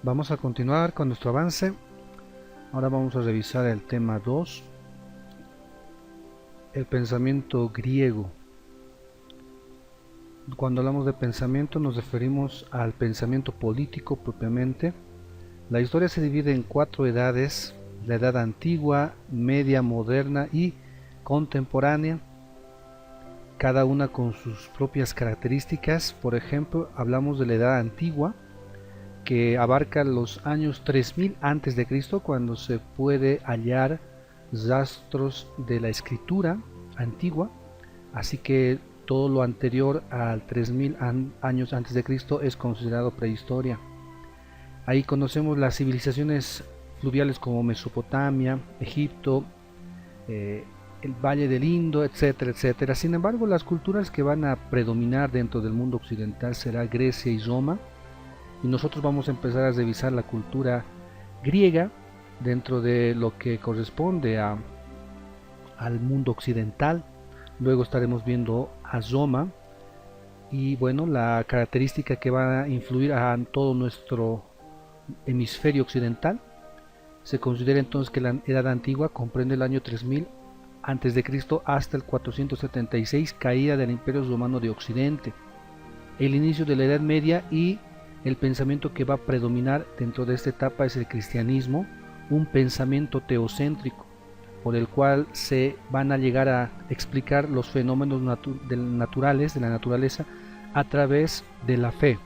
Vamos a continuar con nuestro avance. Ahora vamos a revisar el tema 2, el pensamiento griego. Cuando hablamos de pensamiento nos referimos al pensamiento político propiamente. La historia se divide en 4 edades: la edad antigua, media, moderna y contemporánea, cada una con sus propias características. Por ejemplo, hablamos de la edad antigua, que abarca los años 3000 a.C., cuando se puede hallar rastros de la escritura antigua, así que todo lo anterior al 3000 años antes de Cristo es considerado prehistoria. Ahí conocemos las civilizaciones fluviales como Mesopotamia, Egipto, el Valle del Indo, etcétera, etcétera. Sin embargo, las culturas que van a predominar dentro del mundo occidental será Grecia y Roma, y nosotros vamos a empezar a revisar la cultura griega dentro de lo que corresponde al mundo occidental. Luego estaremos viendo a Roma y bueno, la característica que va a influir a todo nuestro hemisferio occidental. Se considera entonces que la Edad Antigua comprende el año 3000 antes de Cristo hasta el 476, caída del Imperio Romano de Occidente, el inicio de la Edad Media, y el pensamiento que va a predominar dentro de esta etapa es el cristianismo, un pensamiento teocéntrico, por el cual se van a llegar a explicar los fenómenos naturales de la naturaleza a través de la fe.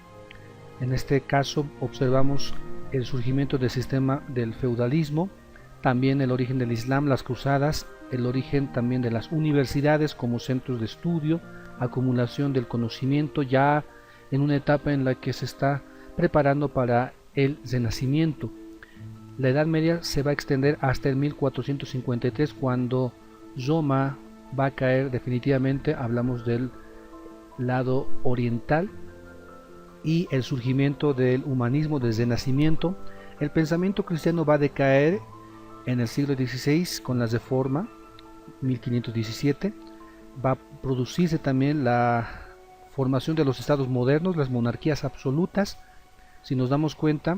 En este caso observamos el surgimiento del sistema del feudalismo, también el origen del Islam, las cruzadas, el origen también de las universidades como centros de estudio, acumulación del conocimiento, ya en una etapa en la que se está preparando para el renacimiento. La Edad Media se va a extender hasta el 1453, cuando Roma va a caer definitivamente. Hablamos del lado oriental y el surgimiento del humanismo, del renacimiento. El pensamiento cristiano va a decaer en el siglo XVI con la Reforma, 1517. Va a producirse también la formación de los estados modernos, las monarquías absolutas. Si nos damos cuenta,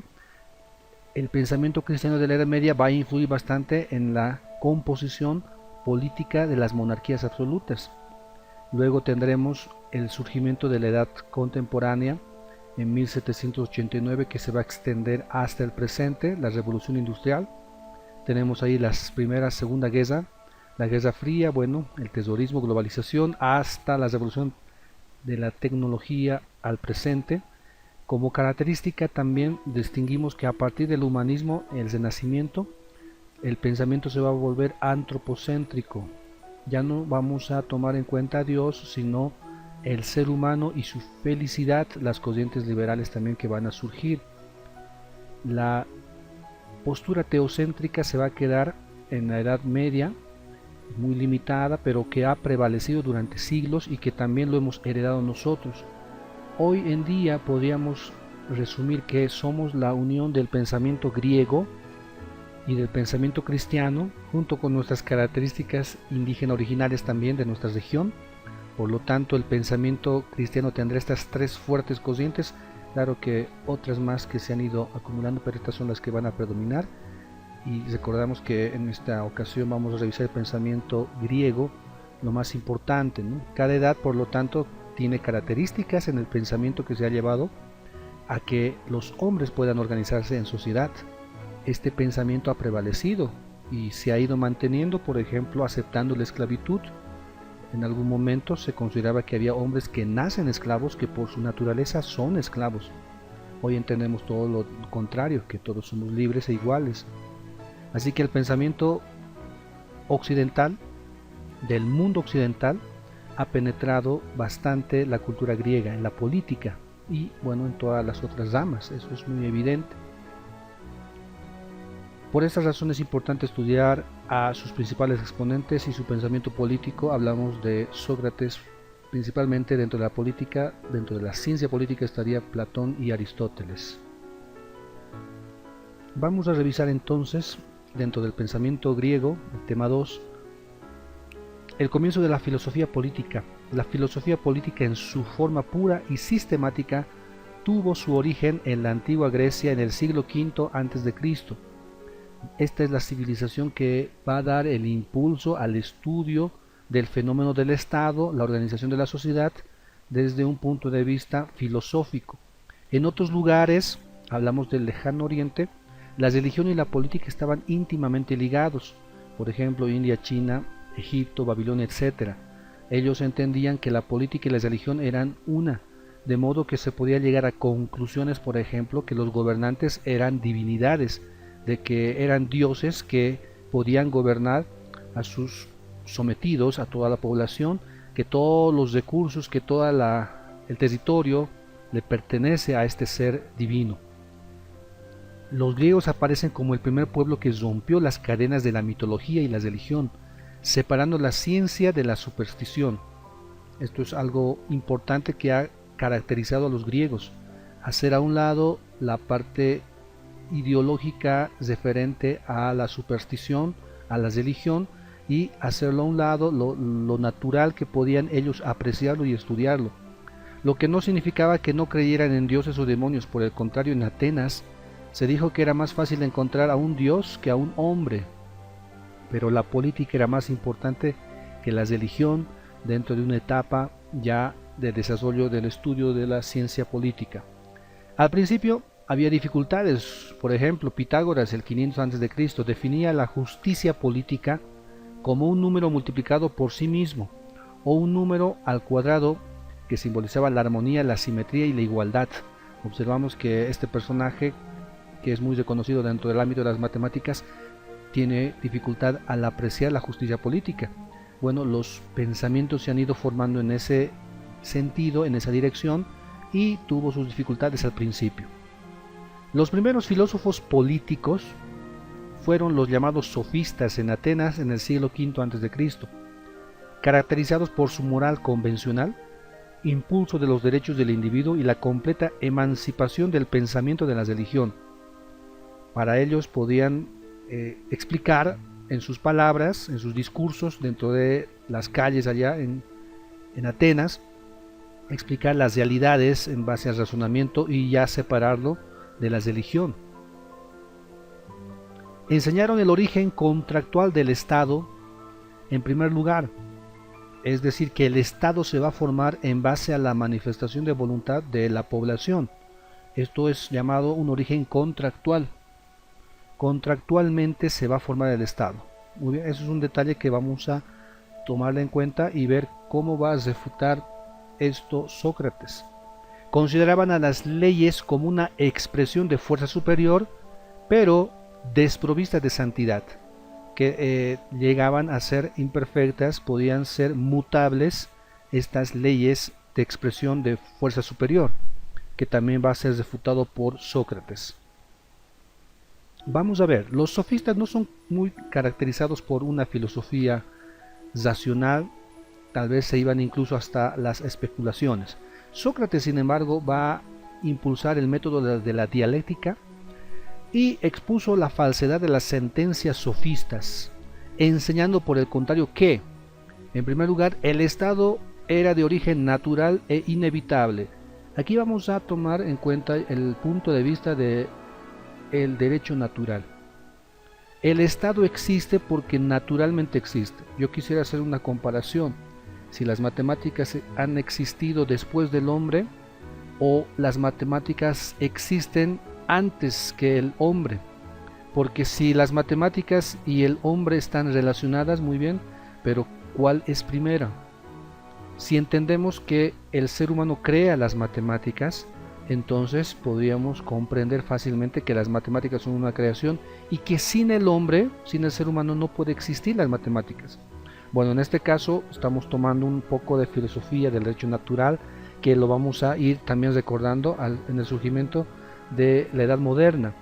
el pensamiento cristiano de la Edad Media va a influir bastante en la composición política de las monarquías absolutas. Luego tendremos el surgimiento de la Edad Contemporánea en 1789, que se va a extender hasta el presente, la Revolución Industrial. Tenemos ahí las primeras, Segunda Guerra, la Guerra Fría, bueno, el terrorismo, globalización, hasta la revolución de la tecnología al presente. Como característica también distinguimos que a partir del humanismo, el renacimiento, el pensamiento se va a volver antropocéntrico. Ya no vamos a tomar en cuenta a Dios, sino el ser humano y su felicidad, las corrientes liberales también que van a surgir. La postura teocéntrica se va a quedar en la Edad Media, muy limitada, pero que ha prevalecido durante siglos y que también lo hemos heredado nosotros. Hoy en día podríamos resumir que somos la unión del pensamiento griego y del pensamiento cristiano, junto con nuestras características indígenas originales también de nuestra región. Por lo tanto, el pensamiento cristiano tendrá estas 3 fuertes corrientes. Claro que otras más que se han ido acumulando, pero estas son las que van a predominar. Y recordamos que en esta ocasión vamos a revisar el pensamiento griego, lo más importante, ¿no? Cada edad, por lo tanto, tiene características en el pensamiento que se ha llevado a que los hombres puedan organizarse en sociedad. Este pensamiento ha prevalecido y se ha ido manteniendo, por ejemplo, aceptando la esclavitud. En algún momento se consideraba que había hombres que nacen esclavos, que por su naturaleza son esclavos. Hoy entendemos todo lo contrario, que todos somos libres e iguales. Así que el pensamiento occidental, del mundo occidental, ha penetrado bastante la cultura griega, en la política y bueno, en todas las otras ramas. Eso es muy evidente. Por esta razón es importante estudiar a sus principales exponentes y su pensamiento político. Hablamos de Sócrates principalmente. Dentro de la política, dentro de la ciencia política, estaría Platón y Aristóteles. Vamos a revisar entonces, dentro del pensamiento griego, el tema 2, el comienzo de la filosofía política. La filosofía política en su forma pura y sistemática tuvo su origen en la antigua Grecia en el siglo V a.C. Esta es la civilización que va a dar el impulso al estudio del fenómeno del Estado, la organización de la sociedad, desde un punto de vista filosófico. En otros lugares, hablamos del lejano oriente, la religión y la política estaban íntimamente ligados. Por ejemplo, India, China, Egipto, Babilonia, etc. Ellos entendían que la política y la religión eran una, de modo que se podía llegar a conclusiones, por ejemplo, que los gobernantes eran divinidades, de que eran dioses que podían gobernar a sus sometidos, a toda la población, que todos los recursos, que todo el territorio le pertenece a este ser divino. Los griegos aparecen como el primer pueblo que rompió las cadenas de la mitología y la religión, separando la ciencia de la superstición. Esto es algo importante que ha caracterizado a los griegos, hacer a un lado la parte ideológica referente a la superstición, a la religión, y hacerlo a un lado lo natural que podían ellos apreciarlo y estudiarlo. Lo que no significaba que no creyeran en dioses o demonios, por el contrario, en Atenas se dijo que era más fácil encontrar a un dios que a un hombre, pero la política era más importante que la religión dentro de una etapa ya de desarrollo del estudio de la ciencia política. Al principio había dificultades, por ejemplo, Pitágoras, el 500 a.C., definía la justicia política como un número multiplicado por sí mismo, o un número al cuadrado que simbolizaba la armonía, la simetría y la igualdad. Observamos que este personaje, que es muy reconocido dentro del ámbito de las matemáticas, tiene dificultad al apreciar la justicia política. Bueno, los pensamientos se han ido formando en ese sentido, en esa dirección, y tuvo sus dificultades al principio. Los primeros filósofos políticos fueron los llamados sofistas en Atenas en el siglo V a.C., caracterizados por su moral convencional, impulso de los derechos del individuo y la completa emancipación del pensamiento de la religión. Para ellos podían explicar en sus palabras, en sus discursos dentro de las calles allá en Atenas, explicar las realidades en base al razonamiento y ya separarlo de la religión. Enseñaron el origen contractual del Estado en primer lugar, es decir, que el Estado se va a formar en base a la manifestación de voluntad de la población. Esto es llamado un origen contractual. Contractualmente se va a formar el Estado. Muy bien, eso es un detalle que vamos a tomarle en cuenta y ver cómo va a refutar esto Sócrates. Consideraban a las leyes como una expresión de fuerza superior, pero desprovistas de santidad, que llegaban a ser imperfectas, podían ser mutables estas leyes de expresión de fuerza superior, que también va a ser refutado por Sócrates. Vamos a ver, los sofistas no son muy caracterizados por una filosofía racional, tal vez se iban incluso hasta las especulaciones. Sócrates, sin embargo, va a impulsar el método de la dialéctica y expuso la falsedad de las sentencias sofistas, enseñando por el contrario que, en primer lugar, el Estado era de origen natural e inevitable. Aquí vamos a tomar en cuenta el punto de vista de el derecho natural. El Estado existe porque naturalmente existe. Yo quisiera hacer una comparación. Si las matemáticas han existido después del hombre o las matemáticas existen antes que el hombre. Porque si las matemáticas y el hombre están relacionadas, muy bien, pero ¿cuál es primera? Si entendemos que el ser humano crea las matemáticas, entonces podríamos comprender fácilmente que las matemáticas son una creación y que sin el hombre, sin el ser humano, no puede existir las matemáticas. Bueno, en este caso estamos tomando un poco de filosofía del derecho natural, que lo vamos a ir también recordando en el surgimiento de la Edad Moderna.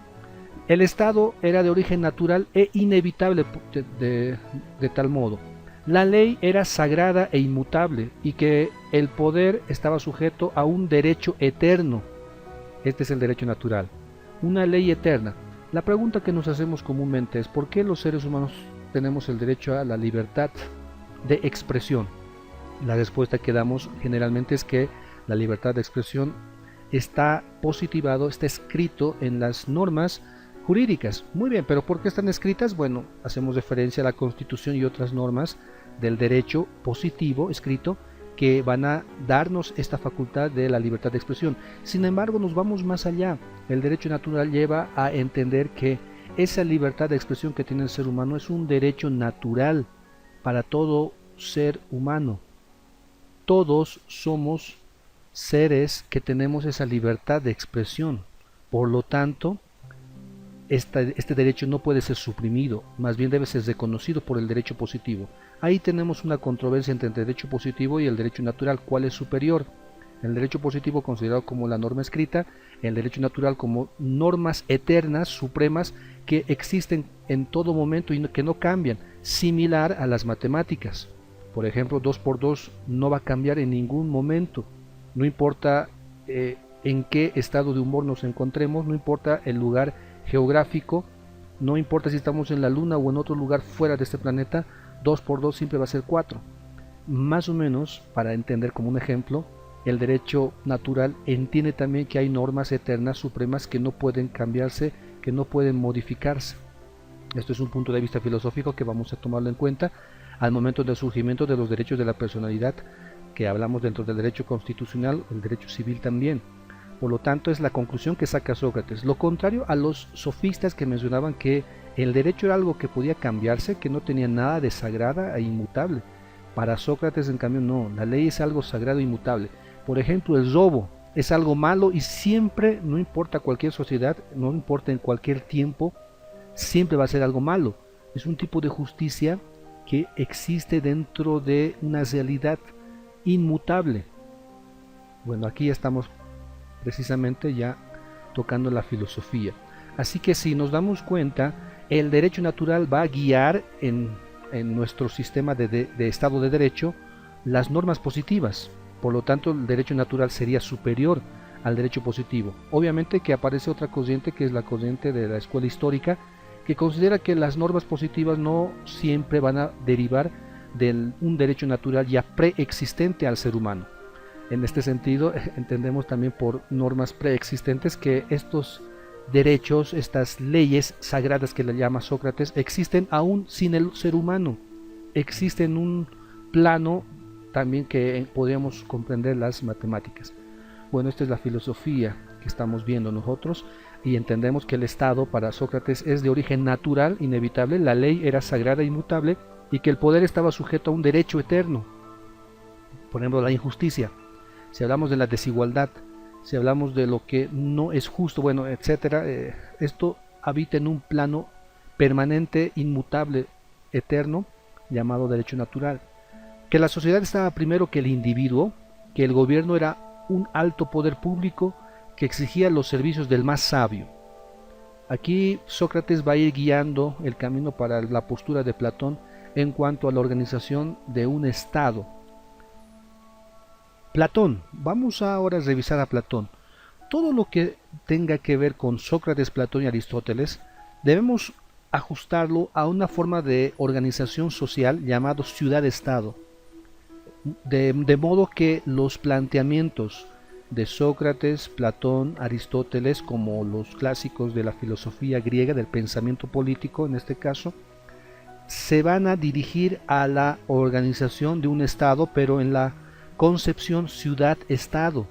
El Estado era de origen natural e inevitable de tal modo. La ley era sagrada e inmutable y que el poder estaba sujeto a un derecho eterno. Este es el derecho natural, una ley eterna. La pregunta que nos hacemos comúnmente es ¿por qué los seres humanos tenemos el derecho a la libertad de expresión? La respuesta que damos generalmente es que la libertad de expresión está positivado, está escrito en las normas jurídicas. Muy bien, pero ¿por qué están escritas? Bueno, hacemos referencia a la Constitución y otras normas del derecho positivo escrito que van a darnos esta facultad de la libertad de expresión. Sin embargo, nos vamos más allá. El derecho natural lleva a entender que esa libertad de expresión que tiene el ser humano es un derecho natural para todo ser humano. Todos somos seres que tenemos esa libertad de expresión. Por lo tanto, este derecho no puede ser suprimido, más bien debe ser reconocido por el derecho positivo. Ahí tenemos una controversia entre el derecho positivo y el derecho natural. ¿Cuál es superior? El derecho positivo considerado como la norma escrita, el derecho natural como normas eternas, supremas, que existen en todo momento y que no cambian, similar a las matemáticas. Por ejemplo, 2 por 2 no va a cambiar en ningún momento, no importa en qué estado de humor nos encontremos, no importa el lugar geográfico, no importa si estamos en la luna o en otro lugar fuera de este planeta, 2 por 2 siempre va a ser 4. Más o menos, para entender como un ejemplo, el derecho natural entiende también que hay normas eternas, supremas, que no pueden cambiarse, que no pueden modificarse. Esto es un punto de vista filosófico que vamos a tomarlo en cuenta al momento del surgimiento de los derechos de la personalidad, que hablamos dentro del derecho constitucional, el derecho civil también. Por lo tanto, es la conclusión que saca Sócrates. Lo contrario a los sofistas que mencionaban que el derecho era algo que podía cambiarse, que no tenía nada de sagrada e inmutable. Para Sócrates, en cambio, no. La ley es algo sagrado e inmutable. Por ejemplo, el robo es algo malo y siempre, no importa cualquier sociedad, no importa en cualquier tiempo, siempre va a ser algo malo. Es un tipo de justicia que existe dentro de una realidad inmutable. Bueno, aquí estamos precisamente ya tocando la filosofía. Así que si nos damos cuenta, el derecho natural va a guiar en nuestro sistema de Estado de Derecho las normas positivas. Por lo tanto, el derecho natural sería superior al derecho positivo. Obviamente que aparece otra corriente, que es la corriente de la escuela histórica, que considera que las normas positivas no siempre van a derivar de un derecho natural ya preexistente al ser humano. En este sentido, entendemos también por normas preexistentes que estos derechos, estas leyes sagradas que le llama Sócrates, existen aún sin el ser humano. Existe en un plano también que podríamos comprender las matemáticas. Bueno, esta es la filosofía que estamos viendo nosotros y entendemos que el Estado para Sócrates es de origen natural, inevitable, la ley era sagrada e inmutable y que el poder estaba sujeto a un derecho eterno. Por ejemplo, la injusticia. Si hablamos de la desigualdad, si hablamos de lo que no es justo, bueno, etcétera, esto habita en un plano permanente, inmutable, eterno, llamado derecho natural. Que la sociedad estaba primero que el individuo, que el gobierno era un alto poder público que exigía los servicios del más sabio. Aquí Sócrates va a ir guiando el camino para la postura de Platón en cuanto a la organización de un Estado. Platón, vamos ahora a revisar a Platón. Todo lo que tenga que ver con Sócrates, Platón y Aristóteles, debemos ajustarlo a una forma de organización social llamado ciudad-estado. De modo que los planteamientos de Sócrates, Platón, Aristóteles, como los clásicos de la filosofía griega, del pensamiento político en este caso, se van a dirigir a la organización de un Estado, pero en la concepción ciudad-estado.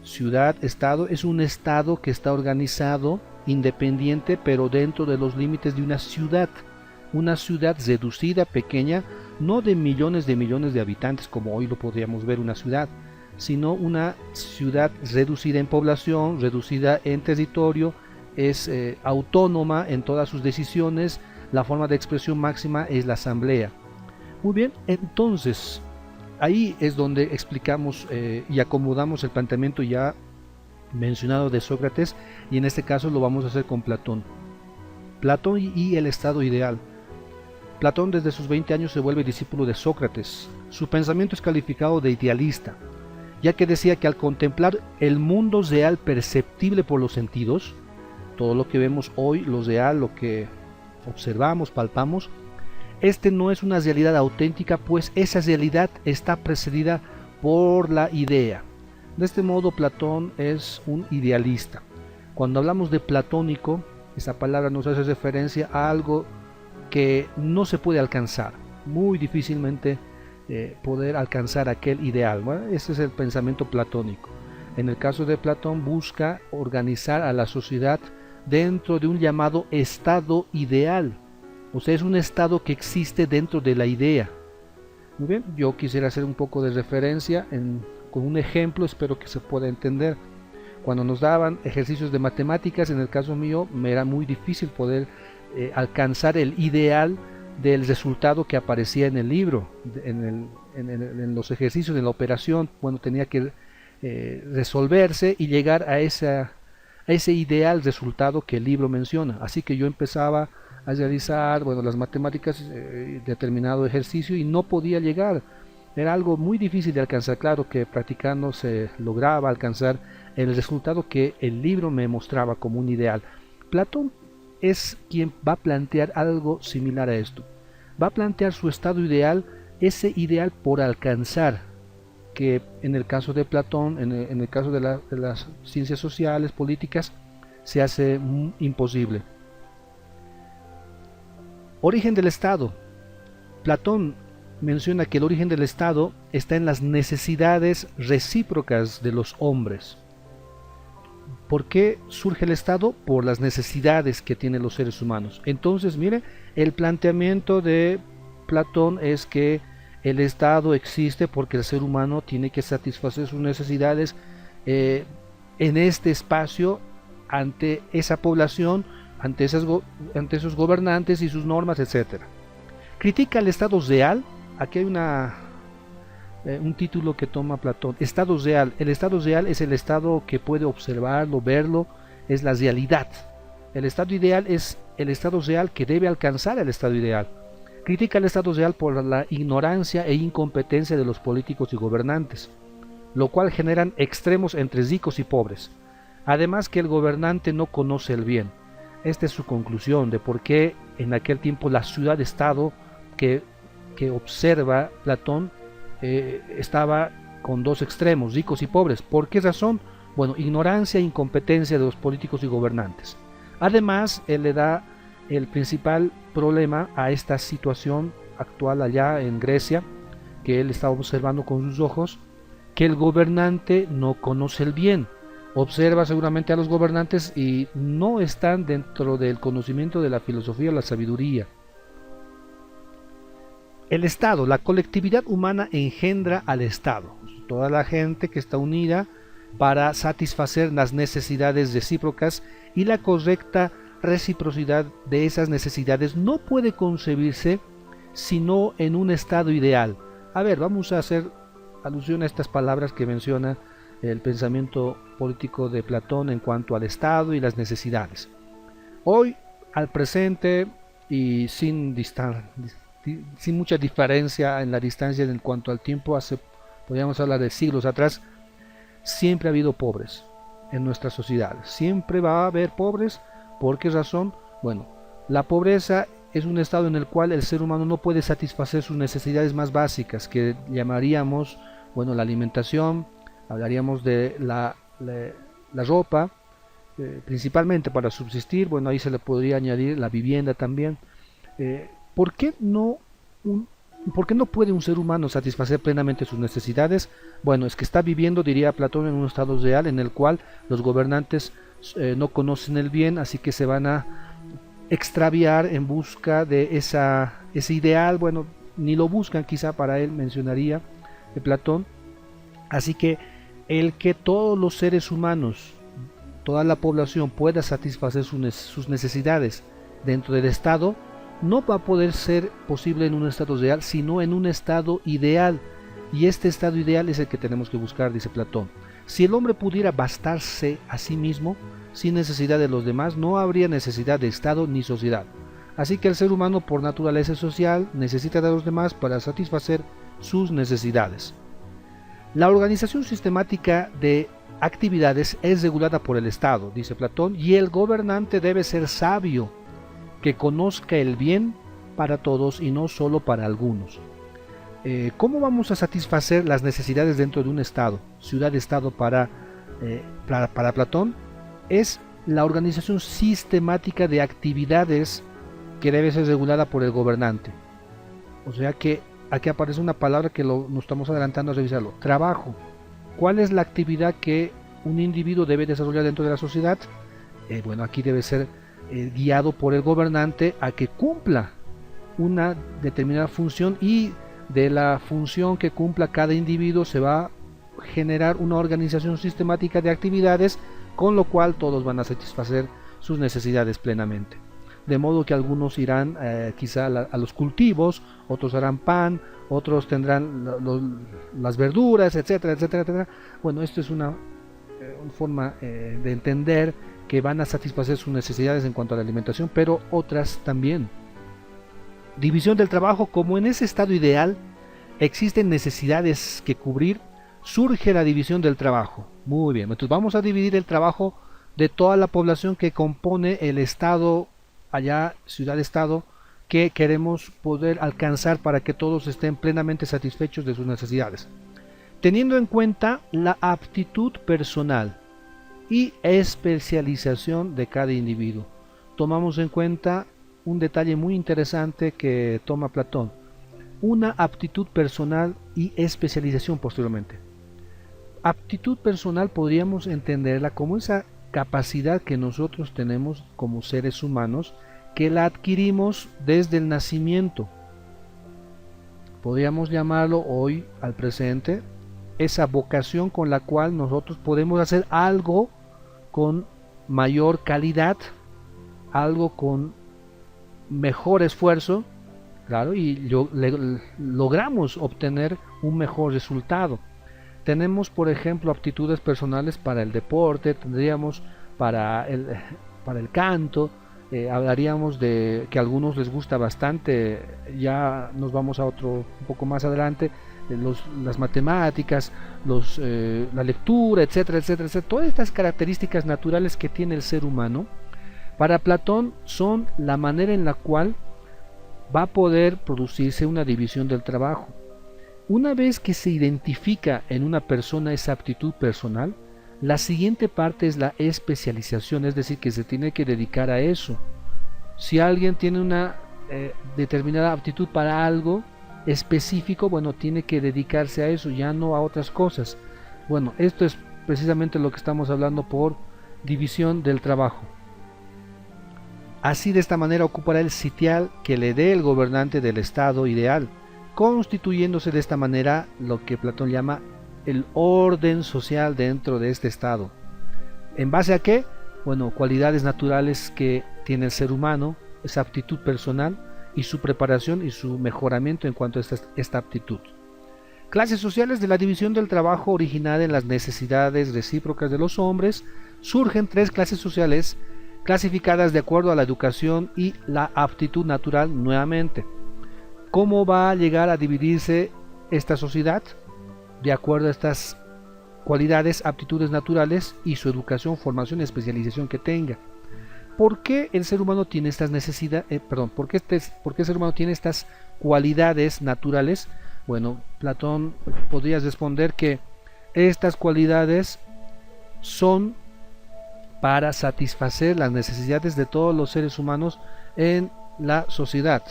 Ciudad-estado es un Estado que está organizado, independiente, pero dentro de los límites de una ciudad reducida, pequeña, no de millones de habitantes como hoy lo podríamos ver una ciudad, sino una ciudad reducida en población, reducida en territorio, es autónoma en todas sus decisiones, la forma de expresión máxima es la asamblea. Muy bien, entonces ahí es donde explicamos y acomodamos el planteamiento ya mencionado de Sócrates, y en este caso lo vamos a hacer con Platón. Platón y el estado ideal. Platón desde sus 20 años se vuelve discípulo de Sócrates. Su pensamiento es calificado de idealista, ya que decía que al contemplar el mundo real perceptible por los sentidos, todo lo que vemos hoy, lo real, lo que observamos, palpamos, este no es una realidad auténtica, pues esa realidad está precedida por la idea. De este modo, Platón es un idealista. Cuando hablamos de platónico, esa palabra nos hace referencia a algo que no se puede alcanzar, muy difícilmente poder alcanzar aquel ideal. Bueno, ese es el pensamiento platónico. En el caso de Platón, busca organizar a la sociedad dentro de un llamado estado ideal. O sea, es un estado que existe dentro de la idea. Muy bien, yo quisiera hacer un poco de referencia con un ejemplo, espero que se pueda entender. Cuando nos daban ejercicios de matemáticas, en el caso mío, me era muy difícil poder alcanzar el ideal del resultado que aparecía en el libro, en los ejercicios, en la operación. Bueno, tenía que resolverse y llegar a ese ideal resultado que el libro menciona. Así que yo empezaba a realizar, bueno, las matemáticas, determinado ejercicio, y no podía llegar. Era algo muy difícil de alcanzar. Claro que practicando se lograba alcanzar el resultado que el libro me mostraba como un ideal. Platón es quien va a plantear algo similar a esto. Va a plantear su estado ideal, ese ideal por alcanzar, que en el caso de Platón, en el caso de las ciencias sociales, políticas, se hace imposible. Origen del Estado. Platón menciona que el origen del Estado está en las necesidades recíprocas de los hombres. ¿Por qué surge el Estado? Por las necesidades que tienen los seres humanos. Entonces, mire, el planteamiento de Platón es que el Estado existe porque el ser humano tiene que satisfacer sus necesidades en este espacio, ante esa población, ante esos gobernantes y sus normas, etc. Critica el Estado real. Aquí hay un título que toma Platón, Estado real. El Estado real es el Estado que puede observarlo, verlo, es la realidad. El Estado ideal es el Estado real que debe alcanzar el Estado ideal. Critica el Estado real por la ignorancia e incompetencia de los políticos y gobernantes, lo cual generan extremos entre ricos y pobres. Además que el gobernante no conoce el bien. Esta es su conclusión de por qué en aquel tiempo la ciudad-estado que observa Platón estaba con dos extremos, ricos y pobres. ¿Por qué razón? Bueno, ignorancia e incompetencia de los políticos y gobernantes. Además, él le da el principal problema a esta situación actual allá en Grecia, que él está observando con sus ojos, que el gobernante no conoce el bien. Observa seguramente a los gobernantes y no están dentro del conocimiento de la filosofía o la sabiduría. El Estado, la colectividad humana engendra al Estado, toda la gente que está unida para satisfacer las necesidades recíprocas, y la correcta reciprocidad de esas necesidades no puede concebirse sino en un estado ideal. A ver, vamos a hacer alusión a estas palabras que menciona el pensamiento político de Platón en cuanto al Estado y las necesidades. Hoy, al presente, y sin mucha diferencia en la distancia en cuanto al tiempo, podríamos hablar de siglos atrás, siempre ha habido pobres en nuestras sociedades. Siempre va a haber pobres. ¿Por qué razón? Bueno, la pobreza es un estado en el cual el ser humano no puede satisfacer sus necesidades más básicas, que llamaríamos, bueno, la alimentación, hablaríamos de la ropa, principalmente para subsistir. Bueno, ahí se le podría añadir la vivienda también. ¿Por qué no puede un ser humano satisfacer plenamente sus necesidades? Bueno, es que está viviendo, diría Platón, en un estado real en el cual los gobernantes no conocen el bien, así que se van a extraviar en busca de ese ideal. Bueno, ni lo buscan, quizá para él mencionaría de Platón. Así que el que todos los seres humanos, toda la población pueda satisfacer sus necesidades dentro del Estado, no va a poder ser posible en un estado real, sino en un estado ideal. Y este estado ideal es el que tenemos que buscar, dice Platón. Si el hombre pudiera bastarse a sí mismo, sin necesidad de los demás, no habría necesidad de Estado ni sociedad. Así que el ser humano, por naturaleza social, necesita de los demás para satisfacer sus necesidades. La organización sistemática de actividades es regulada por el Estado, dice Platón, y el gobernante debe ser sabio, que conozca el bien para todos y no solo para algunos. ¿Cómo vamos a satisfacer las necesidades dentro de un Estado? Ciudad-Estado para Platón es la organización sistemática de actividades que debe ser regulada por el gobernante. O sea que aquí aparece una palabra que nos estamos adelantando a revisarlo. Trabajo. ¿Cuál es la actividad que un individuo debe desarrollar dentro de la sociedad? Bueno, aquí debe ser guiado por el gobernante a que cumpla una determinada función, y de la función que cumpla cada individuo se va a generar una organización sistemática de actividades, con lo cual todos van a satisfacer sus necesidades plenamente. De modo que algunos irán quizá a los cultivos, otros harán pan, otros tendrán las verduras, etcétera, etcétera, etcétera. Bueno, esto es una forma de entender que van a satisfacer sus necesidades en cuanto a la alimentación, pero otras también. División del trabajo. Como en ese estado ideal existen necesidades que cubrir, surge la división del trabajo. Muy bien, entonces vamos a dividir el trabajo de toda la población que compone el estado, allá ciudad-estado, que queremos poder alcanzar para que todos estén plenamente satisfechos de sus necesidades, teniendo en cuenta la aptitud personal y especialización de cada individuo. Tomamos en cuenta un detalle muy interesante que toma Platón: una aptitud personal y especialización posteriormente. Aptitud personal podríamos entenderla como esa capacidad que nosotros tenemos como seres humanos, que la adquirimos desde el nacimiento. Podríamos llamarlo hoy al presente esa vocación con la cual nosotros podemos hacer algo con mayor calidad, algo con mejor esfuerzo, claro, y logramos obtener un mejor resultado. Tenemos, por ejemplo, aptitudes personales para el deporte, tendríamos para el canto, hablaríamos de que a algunos les gusta bastante, ya nos vamos a otro un poco más adelante, las matemáticas, la lectura, etcétera, etcétera, etcétera. Todas estas características naturales que tiene el ser humano, para Platón son la manera en la cual va a poder producirse una división del trabajo. Una vez que se identifica en una persona esa aptitud personal, la siguiente parte es la especialización, es decir, que se tiene que dedicar a eso. Si alguien tiene una determinada aptitud para algo específico, bueno, tiene que dedicarse a eso, ya no a otras cosas. Bueno, esto es precisamente lo que estamos hablando por división del trabajo. Así, de esta manera ocupará el sitial que le dé el gobernante del estado ideal, constituyéndose de esta manera lo que Platón llama el orden social dentro de este estado. ¿En base a qué? Bueno, cualidades naturales que tiene el ser humano, esa aptitud personal y su preparación y su mejoramiento en cuanto a esta aptitud. Clases sociales. De la división del trabajo originada en las necesidades recíprocas de los hombres, surgen tres clases sociales clasificadas de acuerdo a la educación y la aptitud natural nuevamente. ¿Cómo va a llegar a dividirse esta sociedad? De acuerdo a estas cualidades, aptitudes naturales y su educación, formación y especialización que tenga. ¿Por qué el ser humano tiene estas necesidades? ¿Por qué el ser humano tiene estas cualidades naturales? Bueno, Platón podría responder que estas cualidades son para satisfacer las necesidades de todos los seres humanos en la sociedad.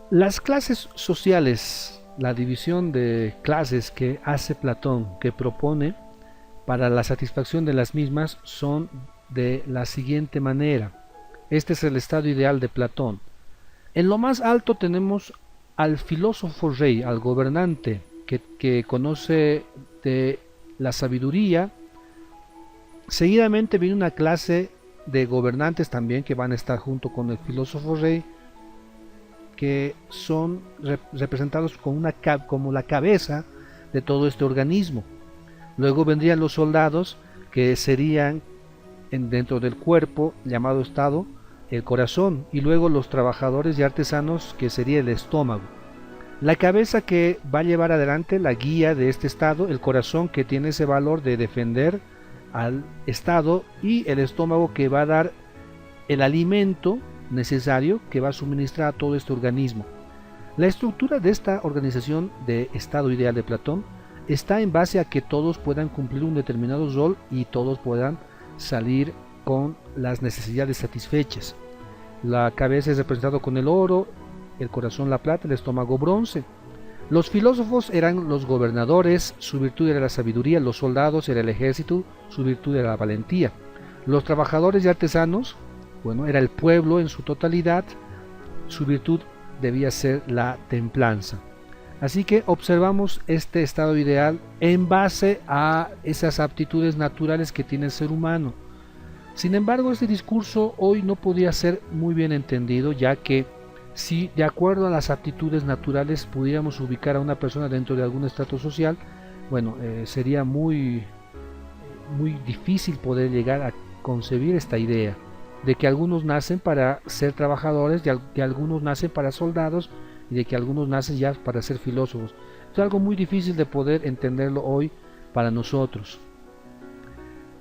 Las clases sociales, la división de clases que hace Platón, que propone para la satisfacción de las mismas, son de la siguiente manera. Este es el estado ideal de Platón. En lo más alto tenemos al filósofo rey, al gobernante, que conoce de la sabiduría. Seguidamente viene una clase de gobernantes también que van a estar junto con el filósofo rey, que son representados como la cabeza de todo este organismo. Luego vendrían los soldados, que serían dentro del cuerpo llamado estado el corazón, y luego los trabajadores y artesanos, que sería el estómago. La cabeza que va a llevar adelante la guía de este estado, el corazón que tiene ese valor de defender al estado, y el estómago que va a dar el alimento necesario que va a suministrar a todo este organismo. La estructura de esta organización de estado ideal de Platón está en base a que todos puedan cumplir un determinado rol y todos puedan salir con las necesidades satisfechas. La cabeza es representada con el oro, el corazón la plata, el estómago bronce. Los filósofos eran los gobernadores, su virtud era la sabiduría; los soldados era el ejército, su virtud era la valentía; los trabajadores y artesanos, bueno, era el pueblo en su totalidad, su virtud debía ser la templanza. Así que observamos este estado ideal en base a esas aptitudes naturales que tiene el ser humano. Sin embargo, este discurso hoy no podía ser muy bien entendido, ya que si de acuerdo a las aptitudes naturales pudiéramos ubicar a una persona dentro de algún estrato social, bueno, sería muy difícil poder llegar a concebir esta idea de que algunos nacen para ser trabajadores, de que algunos nacen para soldados y de que algunos nacen ya para ser filósofos. Es algo muy difícil de poder entenderlo hoy para nosotros.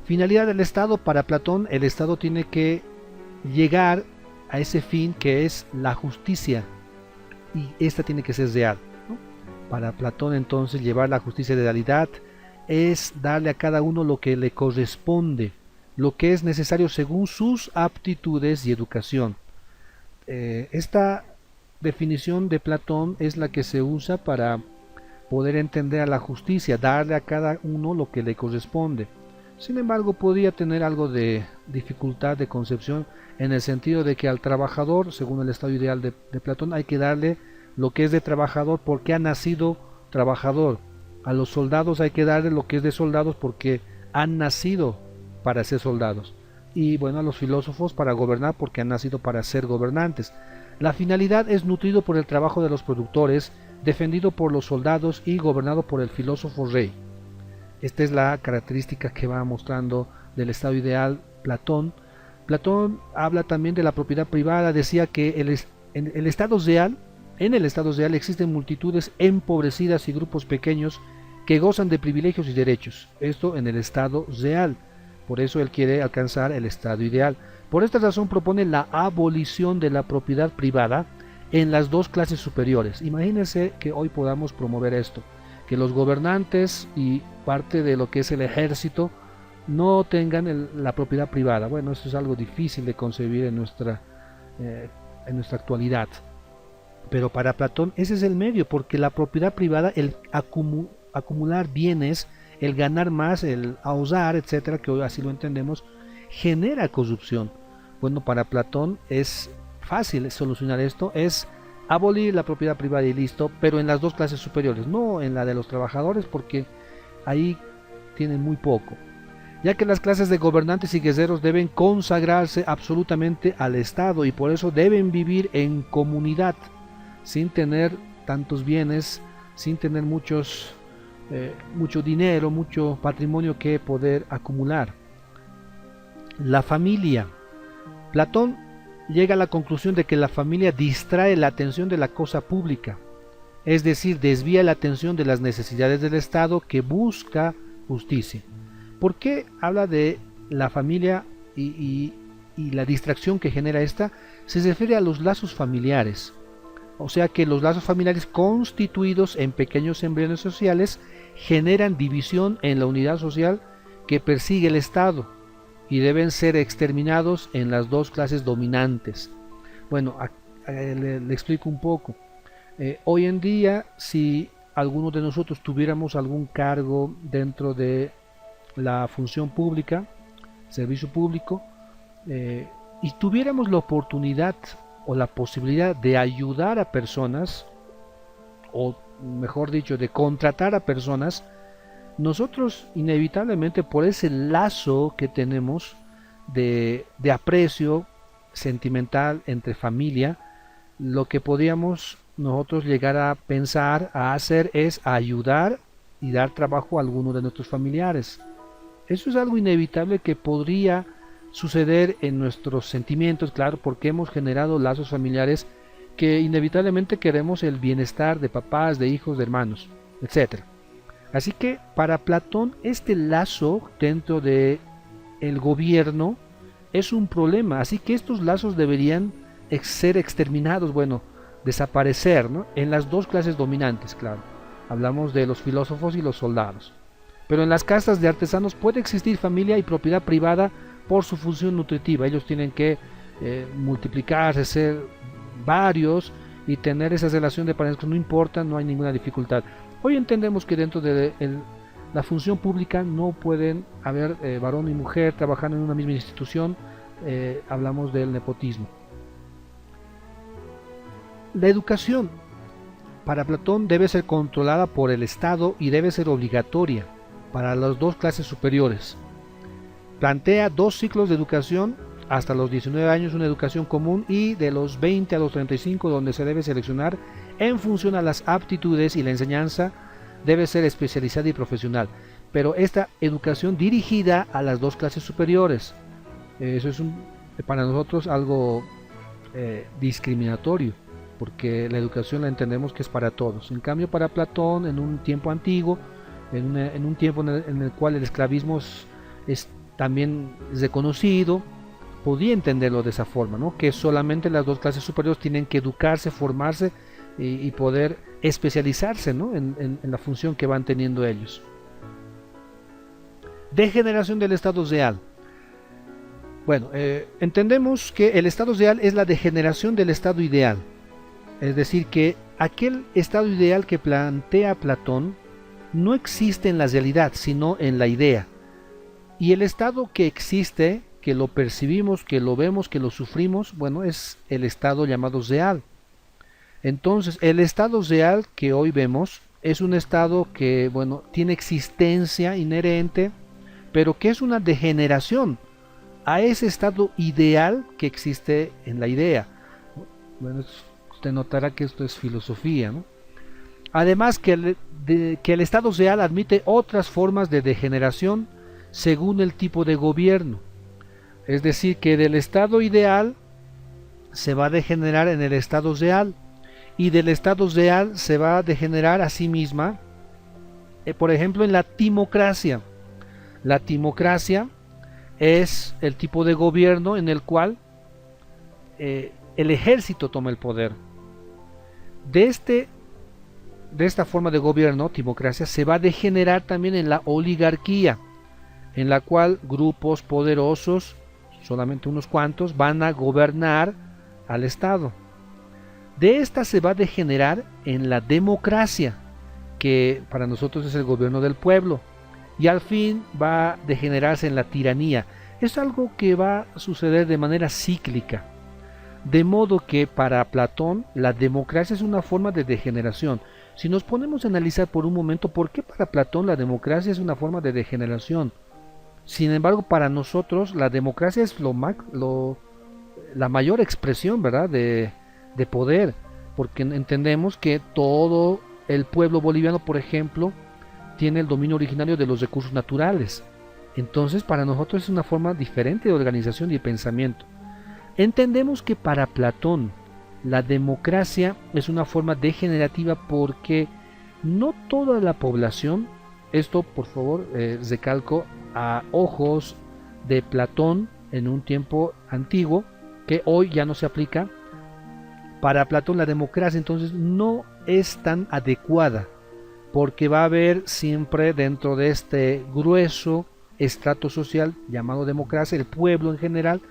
Finalidad del Estado. Para Platón, el Estado tiene que llegar a ese fin que es la justicia, y esta tiene que ser real, ¿no? Para Platón, entonces, llevar la justicia de realidad es darle a cada uno lo que le corresponde, lo que es necesario según sus aptitudes y educación. Esta definición de Platón es la que se usa para poder entender a la justicia, darle a cada uno lo que le corresponde. Sin embargo, podría tener algo de dificultad de concepción, en el sentido de que al trabajador, según el estado ideal de Platón, hay que darle lo que es de trabajador porque ha nacido trabajador. A los soldados hay que darle lo que es de soldados porque han nacido para ser soldados. Y bueno, a los filósofos para gobernar porque han nacido para ser gobernantes. La finalidad es nutrido por el trabajo de los productores, defendido por los soldados y gobernado por el filósofo rey. Esta es la característica que va mostrando del estado ideal Platón. Platón habla también de la propiedad privada. Decía que en el estado real existen multitudes empobrecidas y grupos pequeños que gozan de privilegios y derechos. Esto en el estado real. Por eso él quiere alcanzar el estado ideal. Por esta razón propone la abolición de la propiedad privada en las dos clases superiores. Imagínense que hoy podamos promover esto, que los gobernantes y parte de lo que es el ejército no tengan la propiedad privada. Bueno, esto es algo difícil de concebir en nuestra actualidad. Pero para Platón ese es el medio, porque la propiedad privada, el acumular bienes, el ganar más, el ahorrar, etcétera, que hoy así lo entendemos, genera corrupción. Bueno, para Platón es fácil solucionar esto, es abolir la propiedad privada y listo, pero en las dos clases superiores, no en la de los trabajadores, porque ahí tienen muy poco, ya que las clases de gobernantes y guerreros deben consagrarse absolutamente al Estado y por eso deben vivir en comunidad, sin tener tantos bienes, sin tener mucho dinero, mucho patrimonio que poder acumular. La familia. Platón llega a la conclusión de que la familia distrae la atención de la cosa pública, es decir, desvía la atención de las necesidades del Estado que busca justicia. ¿Por qué habla de la familia y la distracción que genera esta? Se refiere a los lazos familiares, o sea que los lazos familiares constituidos en pequeños embriones sociales generan división en la unidad social que persigue el Estado y deben ser exterminados en las dos clases dominantes. Bueno, le explico un poco. Hoy en día, si alguno de nosotros tuviéramos algún cargo dentro de la función pública, servicio público, y tuviéramos la oportunidad o la posibilidad de ayudar a personas, o mejor dicho, de contratar a personas, nosotros inevitablemente por ese lazo que tenemos de aprecio sentimental entre familia, lo que podríamos nosotros llegar a pensar, a hacer, es ayudar y dar trabajo a alguno de nuestros familiares. Eso es algo inevitable que podría suceder en nuestros sentimientos, claro, porque hemos generado lazos familiares que inevitablemente queremos el bienestar de papás, de hijos, de hermanos, etc. Así que para Platón este lazo dentro de el gobierno es un problema, así que estos lazos deberían ser exterminados. Bueno, desaparecer, ¿no? En las dos clases dominantes, claro. Hablamos de los filósofos y los soldados. Pero en las castas de artesanos puede existir familia y propiedad privada por su función nutritiva. Ellos tienen que multiplicarse, ser varios y tener esa relación de parentesco, no importa, no hay ninguna dificultad. Hoy entendemos que dentro de la función pública no pueden haber varón y mujer trabajando en una misma institución. Hablamos del nepotismo. La educación para Platón debe ser controlada por el Estado y debe ser obligatoria para las dos clases superiores. Plantea 2 ciclos de educación hasta los 19 años, una educación común, y de los 20 a los 35 donde se debe seleccionar en función a las aptitudes, y la enseñanza debe ser especializada y profesional. Pero esta educación dirigida a las dos clases superiores, eso es para nosotros algo discriminatorio, porque la educación la entendemos que es para todos. En cambio, para Platón, en un tiempo antiguo, en un tiempo en el cual el esclavismo también es reconocido, podía entenderlo de esa forma, ¿no? Que solamente las dos clases superiores tienen que educarse, formarse y poder especializarse, ¿no? en la función que van teniendo ellos. Degeneración del estado real. Bueno, entendemos que el estado real es la degeneración del estado ideal. Es decir, que aquel estado ideal que plantea Platón no existe en la realidad, sino en la idea. Y el estado que existe, que lo percibimos, que lo vemos, que lo sufrimos, bueno, es el estado llamado real. Entonces, el estado real que hoy vemos es un estado que, bueno, tiene existencia inherente, pero que es una degeneración a ese estado ideal que existe en la idea. Bueno, usted notará que esto es filosofía, ¿no? Además que el estado real admite otras formas de degeneración según el tipo de gobierno. Es decir, que del estado ideal se va a degenerar en el estado real, y del estado real se va a degenerar a sí misma, por ejemplo, en la timocracia. La timocracia es el tipo de gobierno en el cual el ejército toma el poder. De esta forma de gobierno, timocracia, se va a degenerar también en la oligarquía, en la cual grupos poderosos, solamente unos cuantos, van a gobernar al Estado. De esta se va a degenerar en la democracia, que para nosotros es el gobierno del pueblo, y al fin va a degenerarse en la tiranía. Es algo que va a suceder de manera cíclica, de modo que para Platón la democracia es una forma de degeneración. Si nos ponemos a analizar por un momento por qué para Platón la democracia es una forma de degeneración, sin embargo para nosotros la democracia es la mayor expresión, ¿verdad?, de poder, porque entendemos que todo el pueblo boliviano, por ejemplo, tiene el dominio originario de los recursos naturales. Entonces para nosotros es una forma diferente de organización y de pensamiento. Entendemos que para Platón la democracia es una forma degenerativa porque no toda la población, esto por favor recalco a ojos de Platón en un tiempo antiguo, que hoy ya no se aplica. Para Platón la democracia entonces no es tan adecuada, porque va a haber siempre dentro de este grueso estrato social llamado democracia, el pueblo en general,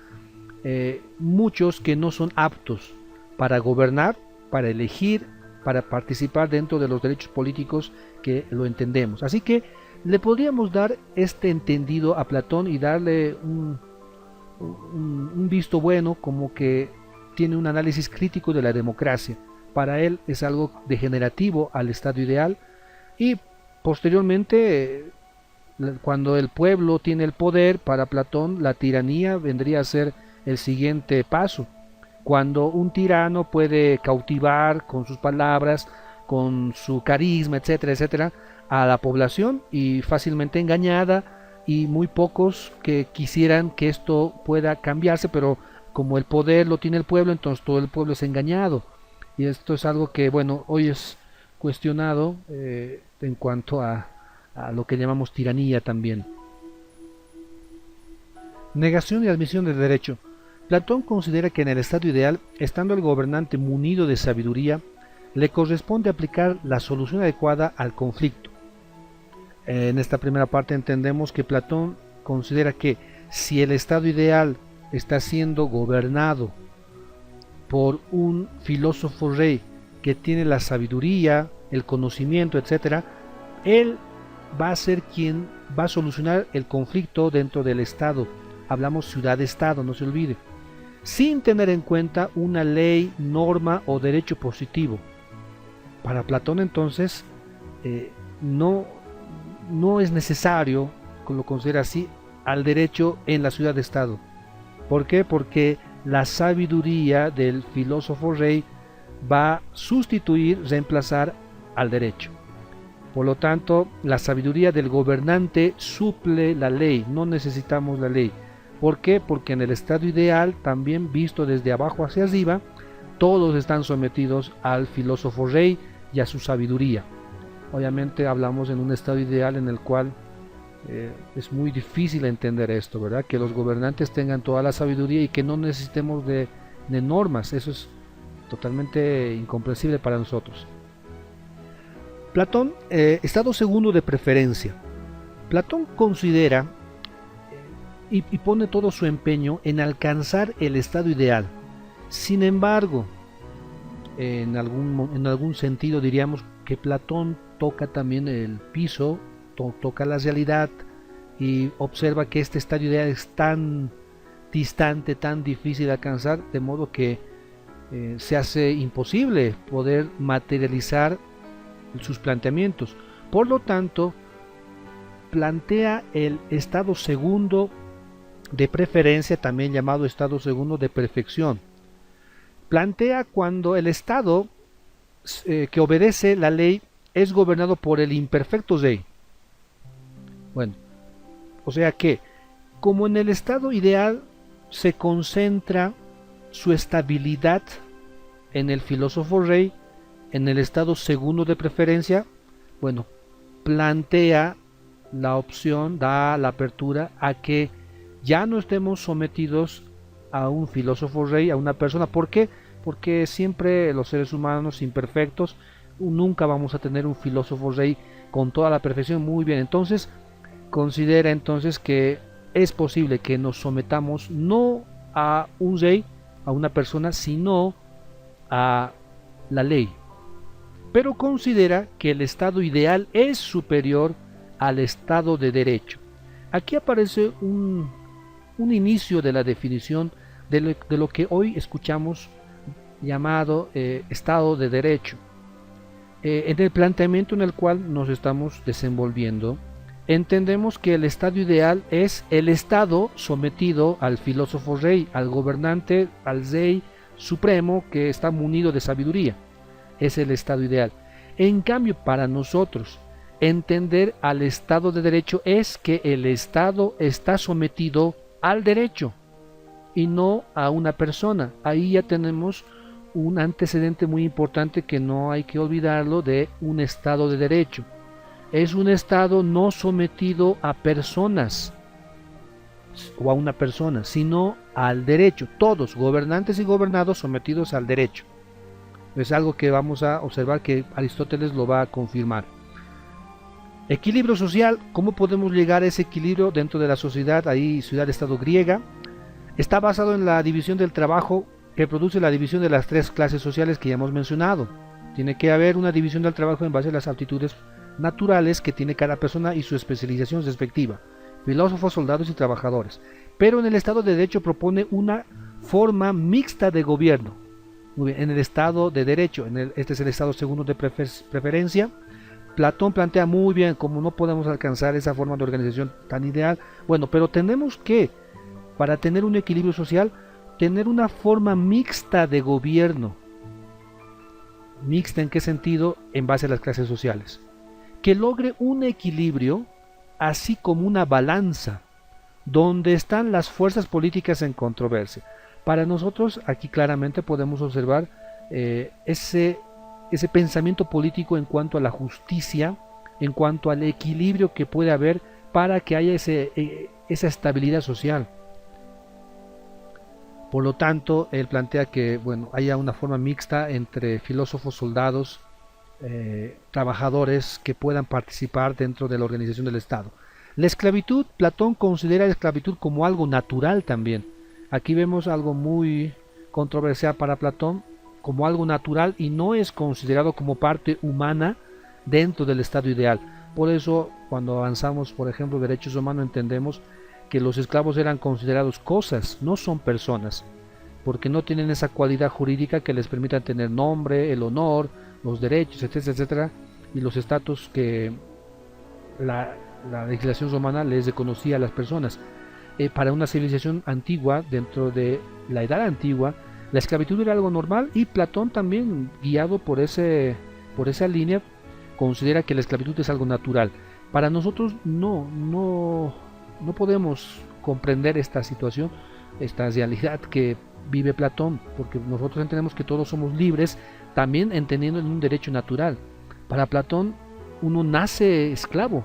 muchos que no son aptos para gobernar, para elegir, para participar dentro de los derechos políticos que lo entendemos. Así que le podríamos dar este entendido a Platón y darle un visto bueno, como que tiene un análisis crítico de la democracia. Para él es algo degenerativo al estado ideal, y posteriormente cuando el pueblo tiene el poder, para Platón la tiranía vendría a ser el siguiente paso. Cuando un tirano puede cautivar con sus palabras, con su carisma, etcétera, etcétera, a la población, y fácilmente engañada, y muy pocos que quisieran que esto pueda cambiarse, pero como el poder lo tiene el pueblo, entonces todo el pueblo es engañado. Y esto es algo que, bueno, hoy es cuestionado en cuanto a lo que llamamos tiranía también. Negación y admisión de derecho. Platón considera que en el estado ideal, estando el gobernante munido de sabiduría, le corresponde aplicar la solución adecuada al conflicto. En esta primera parte entendemos que Platón considera que si el estado ideal está siendo gobernado por un filósofo rey que tiene la sabiduría, el conocimiento, etc., él va a ser quien va a solucionar el conflicto dentro del estado. Hablamos ciudad-estado, no se olvide, sin tener en cuenta una ley, norma o derecho positivo. Para Platón entonces no es necesario, lo considera así, al derecho en la ciudad-estado. ¿Por qué? Porque la sabiduría del filósofo rey va a sustituir, reemplazar al derecho. Por lo tanto, la sabiduría del gobernante suple la ley, no necesitamos la ley. ¿Por qué? Porque en el estado ideal, también visto desde abajo hacia arriba, todos están sometidos al filósofo rey y a su sabiduría. Obviamente hablamos en un estado ideal en el cual es muy difícil entender esto, ¿verdad? Que los gobernantes tengan toda la sabiduría y que no necesitemos de normas. Eso es totalmente incomprensible para nosotros. Platón, estado segundo de preferencia. Platón considera y pone todo su empeño en alcanzar el estado ideal. Sin embargo, en algún sentido diríamos que Platón toca también el piso, toca la realidad y observa que este estado ideal es tan distante, tan difícil de alcanzar, de modo que se hace imposible poder materializar sus planteamientos. Por lo tanto, plantea el estado segundo de preferencia, también llamado estado segundo de perfección. Plantea cuando el estado que obedece la ley es gobernado por el imperfecto rey. Bueno, o sea que, como en el estado ideal se concentra su estabilidad en el filósofo rey, en el estado segundo de preferencia, bueno, plantea la opción, da la apertura a que ya no estemos sometidos a un filósofo rey, a una persona. ¿Por qué? Porque siempre los seres humanos imperfectos, nunca vamos a tener un filósofo rey con toda la perfección. Muy bien, entonces considera entonces que es posible que nos sometamos no a un rey, a una persona, sino a la ley. Pero considera que el estado ideal es superior al estado de derecho. Aquí aparece un inicio de la definición de lo que hoy escuchamos llamado estado de derecho. En el planteamiento en el cual nos estamos desenvolviendo, entendemos que el estado ideal es el estado sometido al filósofo rey, al gobernante, al rey supremo que está munido de sabiduría. Es el estado ideal. En cambio, para nosotros, entender al estado de derecho es que el estado está sometido al derecho y no a una persona. Ahí ya tenemos un antecedente muy importante que no hay que olvidarlo de un estado de derecho. Es un estado no sometido a personas o a una persona, sino al derecho. Todos, gobernantes y gobernados, sometidos al derecho. Es algo que vamos a observar que Aristóteles lo va a confirmar. Equilibrio social, ¿cómo podemos llegar a ese equilibrio dentro de la sociedad? Ahí, ciudad-estado griega, está basado en la división del trabajo que produce la división de las tres clases sociales que ya hemos mencionado. Tiene que haber una división del trabajo en base a las aptitudes naturales que tiene cada persona y su especialización respectiva, filósofos, soldados y trabajadores. Pero en el estado de derecho propone una forma mixta de gobierno. Muy bien, en el estado de derecho, este es el estado segundo de preferencia, Platón plantea muy bien cómo no podemos alcanzar esa forma de organización tan ideal. Bueno, pero tenemos que, para tener un equilibrio social, tener una forma mixta de gobierno. ¿Mixta en qué sentido? En base a las clases sociales. Que logre un equilibrio, así como una balanza, donde están las fuerzas políticas en controversia. Para nosotros, aquí claramente podemos observar ese pensamiento político en cuanto a la justicia, en cuanto al equilibrio que puede haber para que haya esa estabilidad social. Por lo tanto, él plantea que bueno, haya una forma mixta entre filósofos, soldados, trabajadores que puedan participar dentro de la organización del Estado. La esclavitud, Platón considera la esclavitud como algo natural también. Aquí vemos algo muy controversial para Platón, como algo natural y no es considerado como parte humana dentro del estado ideal. Por eso, cuando avanzamos, por ejemplo, derechos humanos, entendemos que los esclavos eran considerados cosas, no son personas, porque no tienen esa cualidad jurídica que les permita tener nombre, el honor, los derechos, etcétera, etcétera, y los estatus que la legislación romana les reconocía a las personas. Para una civilización antigua, dentro de la edad antigua, la esclavitud era algo normal y Platón también, guiado por esa línea, considera que la esclavitud es algo natural. Para nosotros no podemos comprender esta situación, esta realidad que vive Platón, porque nosotros entendemos que todos somos libres, también entendiendo en un derecho natural. Para Platón uno nace esclavo.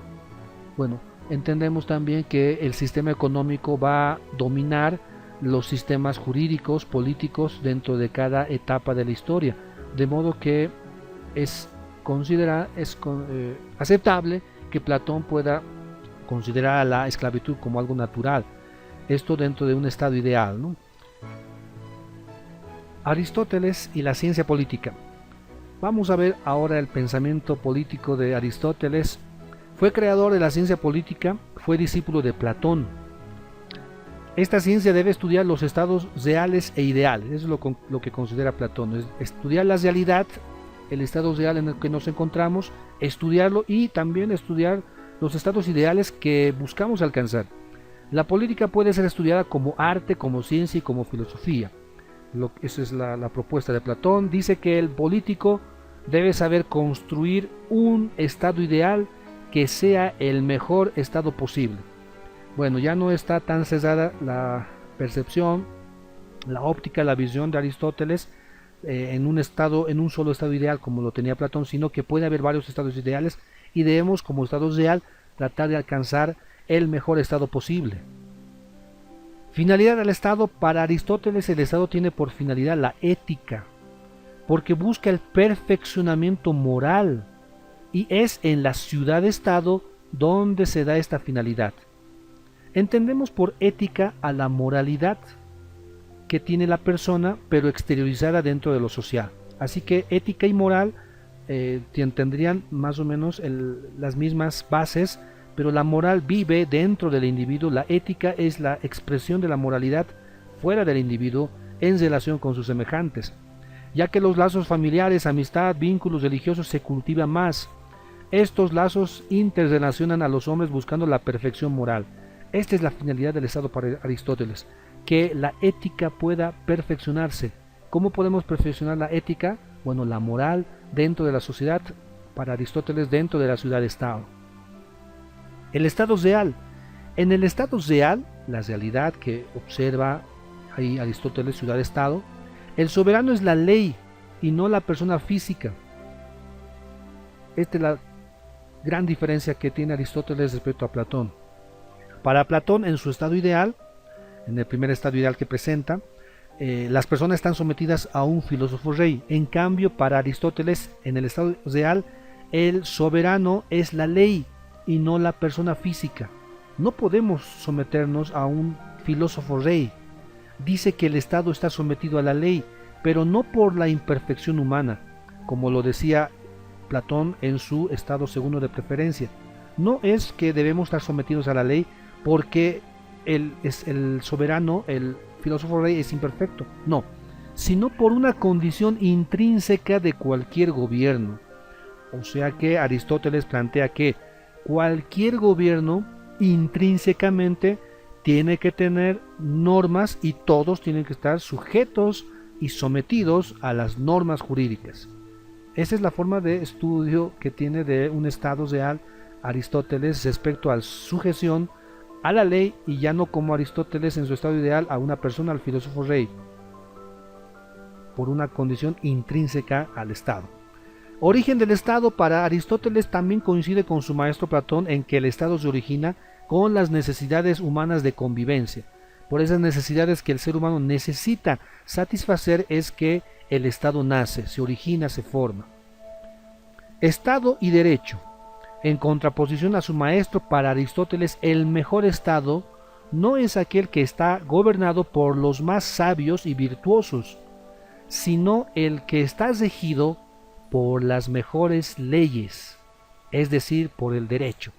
Bueno, entendemos también que el sistema económico va a dominar los sistemas jurídicos, políticos dentro de cada etapa de la historia, de modo que es aceptable que Platón pueda considerar a la esclavitud como algo natural, esto dentro de un estado ideal, ¿no? Aristóteles y la ciencia política. Vamos a ver ahora el pensamiento político de Aristóteles. Fue creador de la ciencia política, fue discípulo de Platón. Esta ciencia debe estudiar los estados reales e ideales, eso es lo que considera Platón, es estudiar la realidad, el estado real en el que nos encontramos, estudiarlo y también estudiar los estados ideales que buscamos alcanzar. La política puede ser estudiada como arte, como ciencia y como filosofía. Esa es la propuesta de Platón. Dice que el político debe saber construir un estado ideal que sea el mejor estado posible. Bueno, ya no está tan cerrada la percepción, la óptica, la visión de Aristóteles en un solo estado ideal como lo tenía Platón, sino que puede haber varios estados ideales y debemos, como estado real, tratar de alcanzar el mejor estado posible. Finalidad del Estado. Para Aristóteles el Estado tiene por finalidad la ética, porque busca el perfeccionamiento moral y es en la ciudad-estado donde se da esta finalidad. Entendemos por ética a la moralidad que tiene la persona, pero exteriorizada dentro de lo social. Así que ética y moral tendrían más o menos las mismas bases, pero la moral vive dentro del individuo, la ética es la expresión de la moralidad fuera del individuo en relación con sus semejantes, ya que los lazos familiares, amistad, vínculos religiosos se cultivan más. Estos lazos interrelacionan a los hombres buscando la perfección moral. Esta es la finalidad del Estado para Aristóteles, que la ética pueda perfeccionarse. ¿Cómo podemos perfeccionar la ética? Bueno, la moral dentro de la sociedad, para Aristóteles dentro de la ciudad-estado. El estado real. En el estado real, la realidad que observa ahí Aristóteles, ciudad-estado, el soberano es la ley y no la persona física. Esta es la gran diferencia que tiene Aristóteles respecto a Platón. Para Platón, en su estado ideal, en el primer estado ideal que presenta, las personas están sometidas a un filósofo rey. En cambio, para Aristóteles, en el estado real, el soberano es la ley y no la persona física. No podemos someternos a un filósofo rey. Dice que el Estado está sometido a la ley, pero no por la imperfección humana, como lo decía Platón en su estado segundo de preferencia. No es que debemos estar sometidos a la ley porque el soberano, el filósofo rey es imperfecto, no, sino por una condición intrínseca de cualquier gobierno. O sea que Aristóteles plantea que cualquier gobierno intrínsecamente tiene que tener normas y todos tienen que estar sujetos y sometidos a las normas jurídicas. Esa es la forma de estudio que tiene de un estado real Aristóteles respecto a la sujeción a la ley, y ya no como Aristóteles en su estado ideal a una persona, al filósofo rey, por una condición intrínseca al Estado. Origen del Estado. Para Aristóteles también coincide con su maestro Platón en que el Estado se origina con las necesidades humanas de convivencia. por esas necesidades que el ser humano necesita satisfacer es que el Estado nace, se origina, se forma. Estado y derecho. En contraposición a su maestro, para Aristóteles, el mejor Estado no es aquel que está gobernado por los más sabios y virtuosos, sino el que está regido por las mejores leyes, es decir, por el derecho.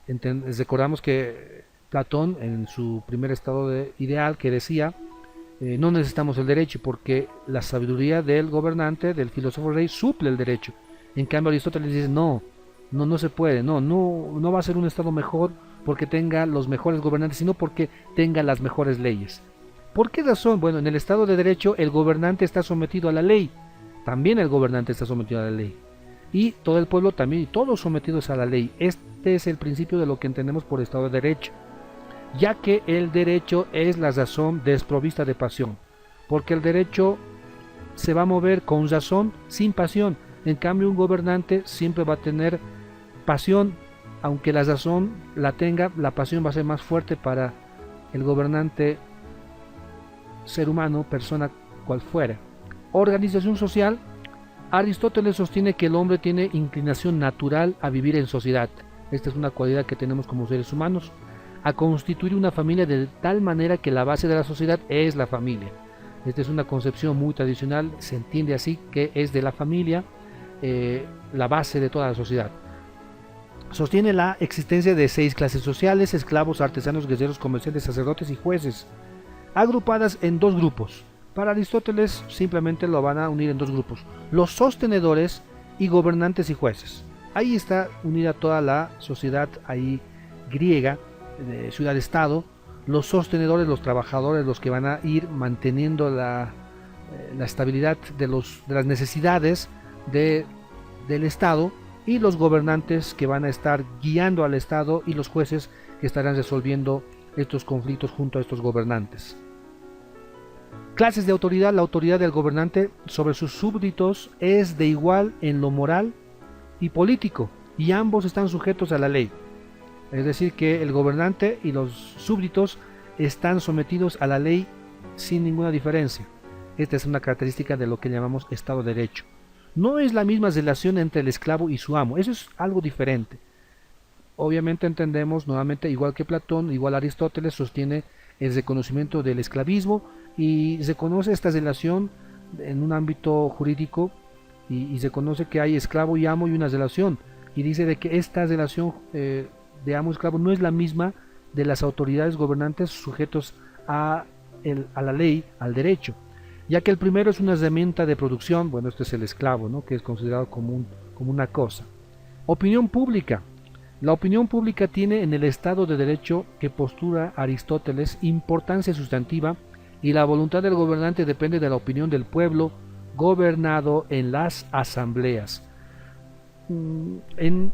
Recordamos que Platón, en su primer estado ideal, que decía, no necesitamos el derecho porque la sabiduría del gobernante, del filósofo rey, suple el derecho. En cambio Aristóteles dice, no se puede, no va a ser un estado mejor porque tenga los mejores gobernantes, sino porque tenga las mejores leyes. ¿Por qué razón? Bueno, en el estado de derecho el gobernante está sometido a la ley, también el gobernante está sometido a la ley, y todo el pueblo también, y todos sometidos a la ley. Este es el principio de lo que entendemos por estado de derecho, ya que el derecho es la razón desprovista de pasión, porque el derecho se va a mover con razón, sin pasión. En cambio un gobernante siempre va a tener pasión, aunque la razón la tenga, la pasión va a ser más fuerte para el gobernante, ser humano, persona cual fuera. Organización social. Aristóteles sostiene que el hombre tiene inclinación natural a vivir en sociedad. Esta es una cualidad que tenemos como seres humanos, a constituir una familia de tal manera que la base de la sociedad es la familia. Esta es una concepción muy tradicional, se entiende así, que es de la familia la base de toda la sociedad. Sostiene la existencia de 6 clases sociales: esclavos, artesanos, guerreros, comerciantes, sacerdotes y jueces, agrupadas en 2 grupos. Para Aristóteles simplemente lo van a unir en 2 grupos: los sostenedores y gobernantes y jueces. Ahí está unida toda la sociedad ahí griega, de ciudad-estado. Los sostenedores, los trabajadores, los que van a ir manteniendo la estabilidad de las necesidades del Estado, y los gobernantes que van a estar guiando al Estado, y los jueces que estarán resolviendo estos conflictos junto a estos gobernantes. Clases de autoridad. La autoridad del gobernante sobre sus súbditos es de igual en lo moral y político, y ambos están sujetos a la ley. Es decir, que el gobernante y los súbditos están sometidos a la ley sin ninguna diferencia. Esta es una característica de lo que llamamos Estado de Derecho. No es la misma relación entre el esclavo y su amo, eso es algo diferente. Obviamente entendemos, nuevamente, igual que Platón, igual Aristóteles sostiene el reconocimiento del esclavismo y reconoce esta relación en un ámbito jurídico, y reconoce que hay esclavo y amo y una relación, y dice de que esta relación de amo-esclavo no es la misma de las autoridades gobernantes sujetos a la ley, al derecho, ya que el primero es una herramienta de producción. Bueno, este es el esclavo, ¿no?, que es considerado como una cosa. Opinión pública. La opinión pública tiene en el Estado de Derecho que postula Aristóteles importancia sustantiva, y la voluntad del gobernante depende de la opinión del pueblo gobernado en las asambleas. En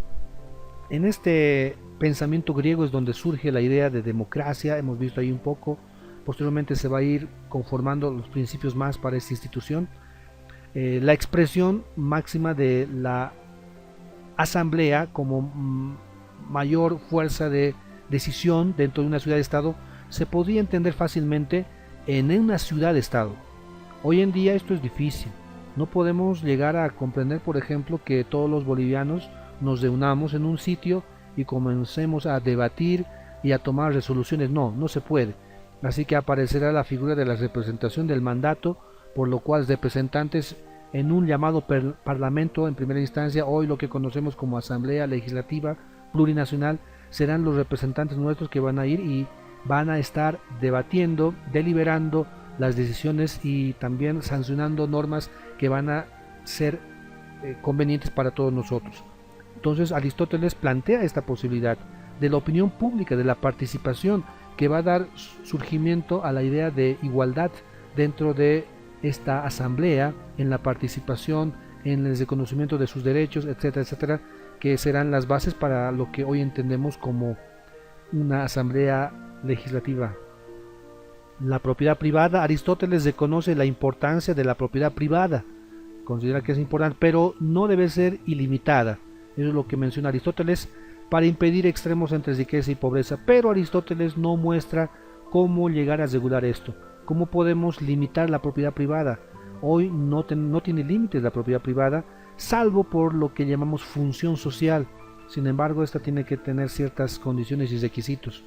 este pensamiento griego es donde surge la idea de democracia, hemos visto ahí un poco. Posteriormente se va a ir conformando los principios más para esta institución. La expresión máxima de la asamblea como mayor fuerza de decisión dentro de una ciudad-estado se podría entender fácilmente en una ciudad-estado. Hoy en día esto es difícil. No podemos llegar a comprender, por ejemplo, que todos los bolivianos nos reunamos en un sitio y comencemos a debatir y a tomar resoluciones. No se puede. Así que aparecerá la figura de la representación del mandato, por lo cual representantes en un llamado parlamento en primera instancia, hoy lo que conocemos como Asamblea Legislativa Plurinacional, serán los representantes nuestros que van a ir y van a estar debatiendo, deliberando las decisiones y también sancionando normas que van a ser convenientes para todos nosotros. Entonces Aristóteles plantea esta posibilidad de la opinión pública, de la participación, que va a dar surgimiento a la idea de igualdad dentro de esta asamblea, en la participación, en el reconocimiento de sus derechos, etcétera, etcétera, que serán las bases para lo que hoy entendemos como una asamblea legislativa. La propiedad privada. Aristóteles reconoce la importancia de la propiedad privada, considera que es importante, pero no debe ser ilimitada. Eso es lo que menciona Aristóteles, para impedir extremos entre riqueza y pobreza. Pero Aristóteles no muestra cómo llegar a regular esto, cómo podemos limitar la propiedad privada. Hoy no tiene límites la propiedad privada, salvo por lo que llamamos función social. Sin embargo, esta tiene que tener ciertas condiciones y requisitos.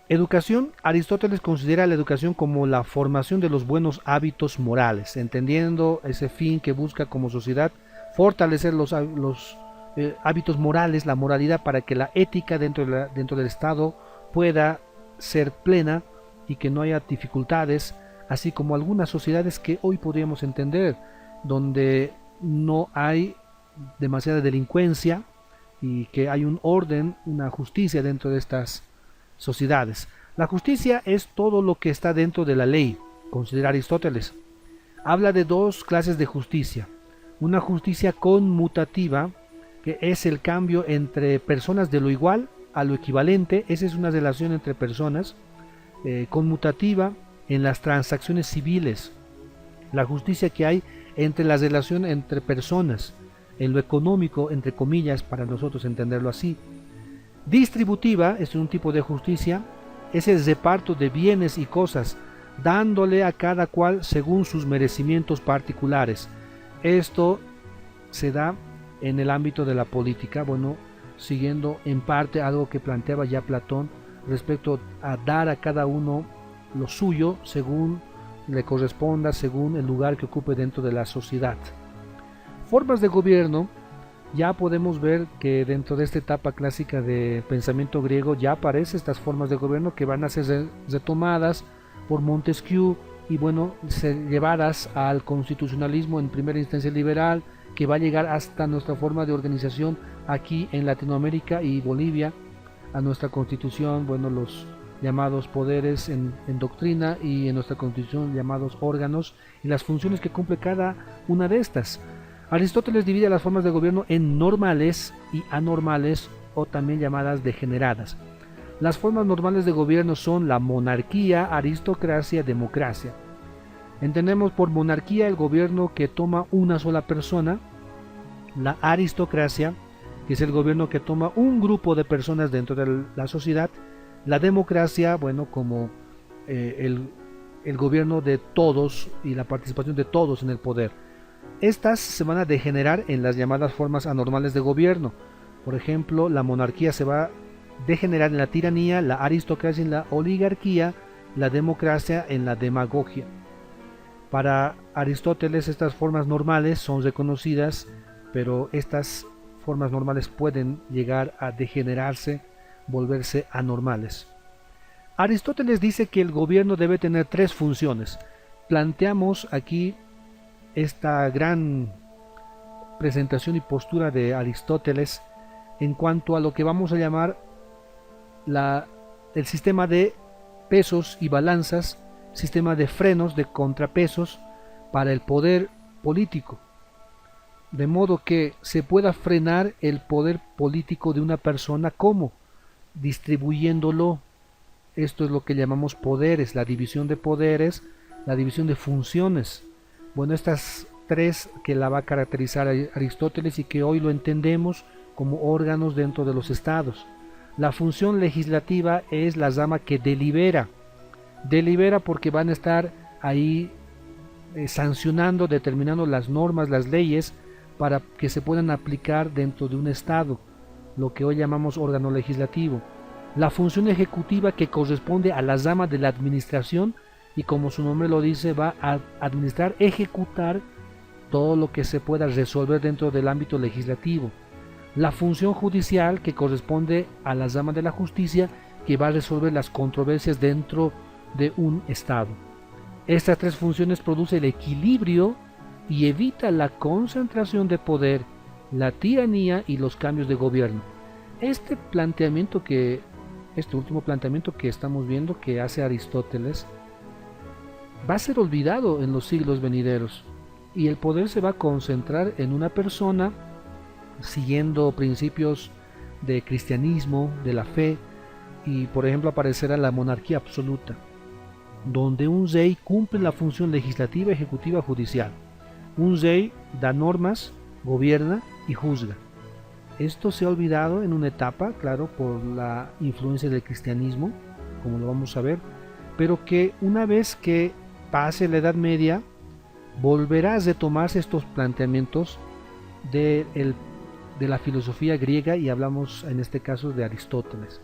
Educación. Aristóteles considera la educación como la formación de los buenos hábitos morales, entendiendo ese fin que busca como sociedad fortalecer los hábitos morales, la moralidad, para que la ética dentro del Estado pueda ser plena y que no haya dificultades, así como algunas sociedades que hoy podríamos entender, donde no hay demasiada delincuencia y que hay un orden, una justicia dentro de estas sociedades. La justicia es todo lo que está dentro de la ley, considera Aristóteles. Habla de dos clases de justicia: una justicia conmutativa, que es el cambio entre personas de lo igual a lo equivalente. Esa es una relación entre personas, conmutativa en las transacciones civiles, la justicia que hay entre la relación entre personas, en lo económico, entre comillas, para nosotros entenderlo así. Distributiva es un tipo de justicia, es el reparto de bienes y cosas, dándole a cada cual según sus merecimientos particulares. Esto se da en el ámbito de la política, bueno, siguiendo en parte algo que planteaba ya Platón respecto a dar a cada uno lo suyo según le corresponda, según el lugar que ocupe dentro de la sociedad. Formas de gobierno. Ya podemos ver que dentro de esta etapa clásica de pensamiento griego ya aparecen estas formas de gobierno que van a ser retomadas por Montesquieu y bueno, llevadas al constitucionalismo en primera instancia liberal, que va a llegar hasta nuestra forma de organización aquí en Latinoamérica y Bolivia, a nuestra constitución, bueno, los llamados poderes en doctrina, y en nuestra constitución llamados órganos y las funciones que cumple cada una de estas. Aristóteles divide las formas de gobierno en normales y anormales, o también llamadas degeneradas. Las formas normales de gobierno son la monarquía, aristocracia, democracia. Entendemos por monarquía el gobierno que toma una sola persona, la aristocracia, que es el gobierno que toma un grupo de personas dentro de la sociedad, la democracia, bueno, como el gobierno de todos y la participación de todos en el poder. Estas se van a degenerar en las llamadas formas anormales de gobierno. Por ejemplo, la monarquía se va a degenerar en la tiranía, la aristocracia en la oligarquía, la democracia en la demagogia. Para Aristóteles estas formas normales son reconocidas, pero estas formas normales pueden llegar a degenerarse, volverse anormales. Aristóteles dice que el gobierno debe tener tres funciones. Planteamos aquí esta gran presentación y postura de Aristóteles en cuanto a lo que vamos a llamar el sistema de pesos y balanzas, sistema de frenos, de contrapesos para el poder político, de modo que se pueda frenar el poder político de una persona. ¿Cómo? Distribuyéndolo. Esto es lo que llamamos poderes, la división de poderes, la división de funciones. Bueno, estas tres que la va a caracterizar Aristóteles y que hoy lo entendemos como órganos dentro de los estados. La función legislativa es la rama que delibera. Delibera porque van a estar ahí sancionando, determinando las normas, las leyes, para que se puedan aplicar dentro de un estado, lo que hoy llamamos órgano legislativo. La función ejecutiva, que corresponde a la rama de la administración, y como su nombre lo dice, va a administrar, ejecutar todo lo que se pueda resolver dentro del ámbito legislativo. La función judicial, que corresponde a la rama de la justicia, que va a resolver las controversias dentro de un estado. Estas tres funciones producen el equilibrio y evita la concentración de poder, la tiranía y los cambios de gobierno. Este último planteamiento que estamos viendo que hace Aristóteles va a ser olvidado en los siglos venideros, y el poder se va a concentrar en una persona siguiendo principios de cristianismo, de la fe, y por ejemplo aparecerá la monarquía absoluta, donde un rey cumple la función legislativa, ejecutiva, judicial. Un rey da normas, gobierna y juzga. Esto se ha olvidado en una etapa, claro, por la influencia del cristianismo, como lo vamos a ver, pero que una vez que pase la Edad Media, volverá a retomarse estos planteamientos de la filosofía griega, y hablamos en este caso de Aristóteles.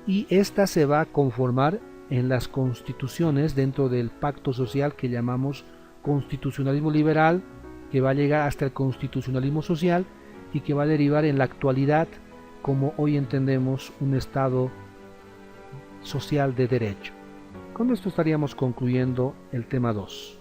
Y esta se va a conformar en las constituciones dentro del pacto social que llamamos constitucionalismo liberal, que va a llegar hasta el constitucionalismo social y que va a derivar en la actualidad como hoy entendemos un Estado social de derecho. Con esto estaríamos concluyendo el tema 2.